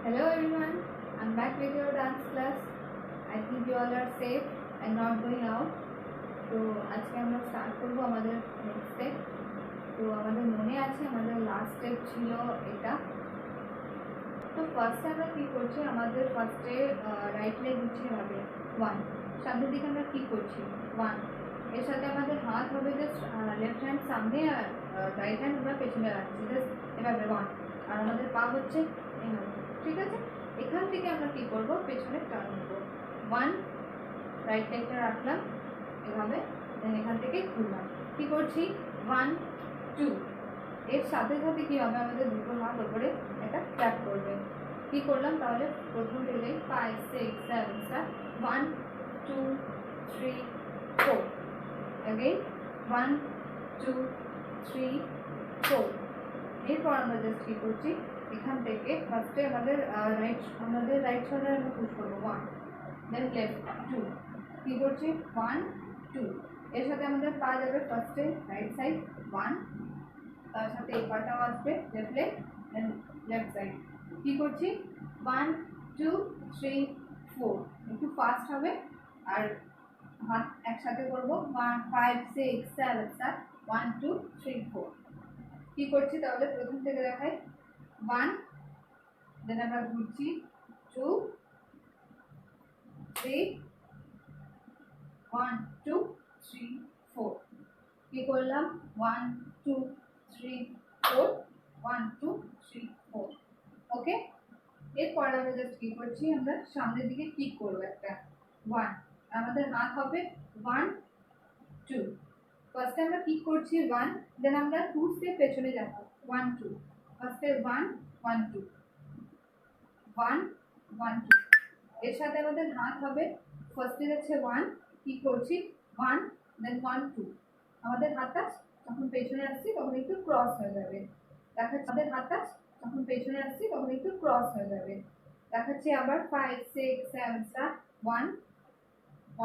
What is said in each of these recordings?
Hello everyone, I'm back with your dance class. I think you all are safe and not going out. তো আজকে আমরা start করবো আমাদের next step. তো আমাদের মনে আছে আমাদের লাস্ট স্টেপ ছিল এটা। তো ফার্স্টে আমরা কী করছি, আমাদের ফার্স্টে রাইট লেগ দিচ্ছি এভাবে 1, সামনের দিকে আমরা কী করছি 1, এর সাথে আমাদের হাত হবে জাস্ট লেফট হ্যান্ড সামনে আর রাইট হ্যান্ড আমরা পেছনে রাখছি জাস্ট এভাবে 1, আর আমাদের পা হচ্ছে এভাবে, ঠিক আছে। এখান থেকে আমরা কী করবো, পেছনে টার্ন নেবো 1, রাইট লেগটা রাখলাম এভাবে, দেন এখান থেকে ঘুরলাম, কী করছি 1 2, এর সাথে সাথে কী হবে, আমাদের দুটো হাত ওপরে একটা ক্ল্যাপ করবে। কী করলাম তাহলে, প্রথম দিলেই 5 6 7 start 1 2 3 4, again 1 2 3 4। এরপর আমরা জাস্ট কী করছি, এখান থেকে ফার্স্টে আমাদের রাইট শোল্ডার আমরা পুশ করবো 1, দেন লেফট 2, কী করছি 1 2, এর সাথে আমাদের পা যাবে ফার্স্টে রাইট সাইড 1, তার সাথে এই পাটাও আসবে লেফট লেগ, দেন লেফট সাইড, কী করছি 1 2 3 4, একটু ফাস্ট হবে আর হাত একসাথে করবো 1 5 6 7 7 1 2 3 4। কী করছি তাহলে, প্রথম থেকে দেখাই 1, দেন আমরা ঘুরছি 2 3 1 2 3 4, কী করলাম 1 2 3 4 1 2 3 4, ওকে। এরপর আমরা জাস্ট কী করছি, আমরা সামনের দিকে কিক করবো একটা 1, আমাদের হাত হবে 1 2, ফার্স্টে আমরা কিক করছি 1, দেন আমরা 2 স্টেপ পেছনে যাবো 1 2, ফার্স্টে 1 1 2 1 1 2, এর সাথে আমাদের হাত হবে ফার্স্টে যাচ্ছে 1, কি করছি 1, দেন 1 2, আমাদের হাতটা যখন পেছনে আসছি তখন একটু ক্রস হয়ে যাবে, দেখাচ্ছি আমাদের হাতটা যখন পেছনে আসছি তখন একটু ক্রস হয়ে যাবে, দেখাচ্ছি আবার 5 6 7 start 1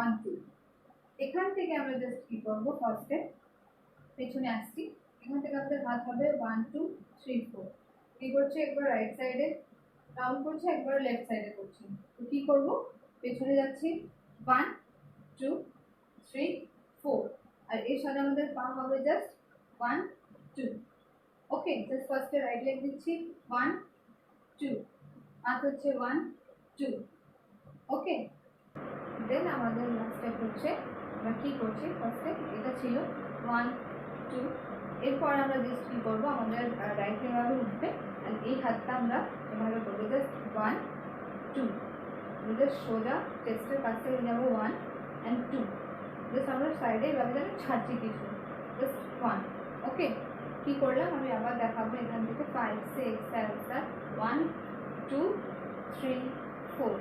1 2। এখান থেকে আমরা জাস্ট কী করবো, ফার্স্টে পেছনে আসছি, এখান থেকে আমাদের হাত হবে 1 2 3 4, কী করছি একবার রাইট সাইডে রাউন্ড করছি, একবার লেফট সাইডে করছি, তো কী করবো, পেছনে যাচ্ছি 1 2 3 4, আর এর সাথে আমাদের পা হবে জাস্ট 1 2, ওকে। জাস্ট ফার্স্টে রাইট লেগ দিচ্ছি 1 2, হাত হচ্ছে 1 2, ওকে। দেন আমাদের লাস্ট স্টেপ হচ্ছে আমরা কী করছি, ফার্স্টে এটা ছিল 1 2, এরপর আমরা জাস্ট কী করবো, আমাদের রাইট এভাবে উঠবে আর এই হাতটা আমরা এভাবে করবো জাস্ট 1 2, জাস্ট সোজা চেস্টের কাছ থেকে যাবো 1 and 2, জাস্ট আমরা সাইডে এভাবে যেন ছাড়ছি কিছু জাস্ট 1, ওকে। কী করলাম আমি আবার দেখাবো, এখান থেকে 5 6 7 7 1 2 3 4,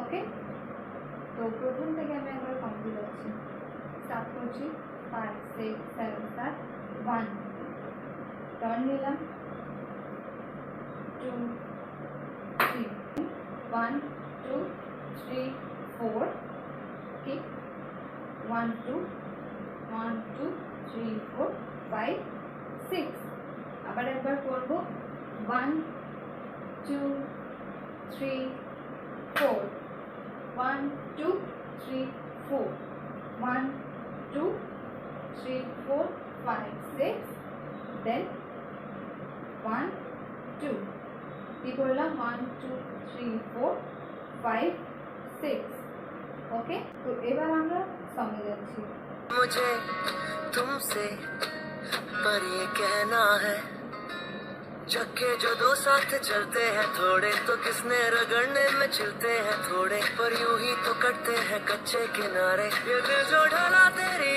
ওকে। তো প্রথম থেকে আমি একবার কমপ্লিট করছি, স্টার্ট করছি 5 6 7 7 1, টার্ন নিলাম 2 3 1 2 3 4, ঠিক 1 2 1 2 3 4 5 6, আবার একবার করবো 1 2 3 4 1 2 3 4 1 2 3 4 5 6, দেন 1 2, কী করলাম 1 2 3 4 5 6, ওকে। তো এবার আমরা সঙ্গে যাচ্ছি। मुझे तुमसे पर ये कहना है, चक्के जो दो साथ चलते हैं थोड़े, तो किसने रगड़ने में चलते हैं थोड़े, पर यूं ही तो कटते हैं कच्चे किनारे, ये दिल जो ढला तेरी